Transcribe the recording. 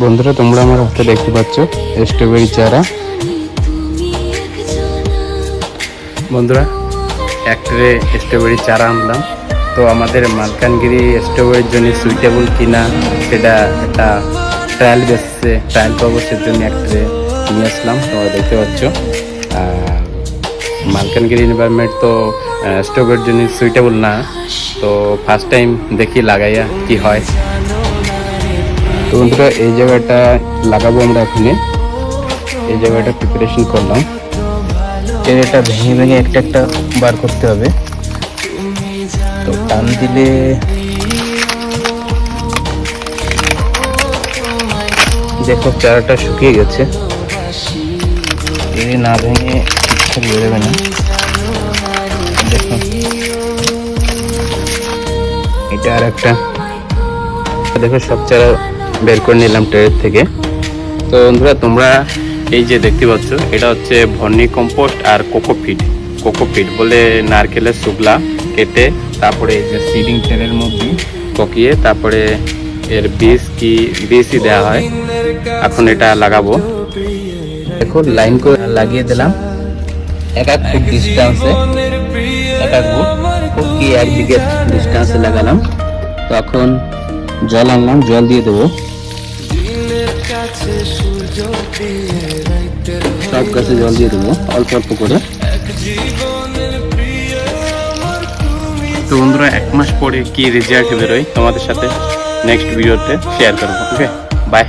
বন্ধুরা, তোমরা আমার হাতে দেখতে পাচ্ছ স্ট্রবেরি চারা। বন্ধুরা, এক ট্রে স্ট্রবেরি চারা আনলাম। তো আমাদের মালকানগিরি স্ট্রবেরির জন্য সুইটেবল কিনা সেটা একটা ট্রায়াল বেসিসে ট্রায়াল পারপাসের জন্য এক ট্রে নিয়ে আসলাম। তোমরা দেখতে পাচ্ছ মালকানগিরি এনভায়রনমেন্ট তো স্ট্রবেরির জন্য সুইটেবল না। তো ফার্স্ট টাইম দেখি লাগাইয়া কি হয়। তো বন্ধুরা, এই জায়গাটা লাগাবো আমরা এখানে। এই জায়গাটা প্রিপারেশন করলাম। এর এটা ভেঙে ভেঙে একটা একটা বার করতে হবে। তো টান দিলে দেখো চারাটা শুকিয়ে গেছে। এর না ভেঙে ঠিকঠাক বেরোবে না। দেখো, এটা আর একটা। দেখো, সব চারা বের করে নিলাম ট্রের থেকে। তো বন্ধুরা, তোমরা এই যে দেখতে পাচ্ছ, এটা হচ্ছে ভর্নি কম্পোস্ট আর কোকোপিট বলে নারকেলের শুকলা কেটে তারপরে এই যে সিডিং ট্রেনের মধ্যে পকিয়ে তারপরে এর বীজই দেওয়া হয়। এখন এটা লাগাবো। দেখো, লাইন করে লাগিয়ে দিলাম এক ফুট ডিস্টেন্সে, ফুট কি 1 বিঘে ডিস্টেন্সে লাগালাম। তো এখন জল আনলাম, জল দিয়ে দেবো। সব গাছে জল দিয়ে দেবো অল্প অল্প করে। তো বন্ধুরা, 1 মাস পরে কি রেজাল্ট বেরোয় তোমাদের সাথে নেক্সট ভিডিওতে শেয়ার করবো। ওকে, বাই।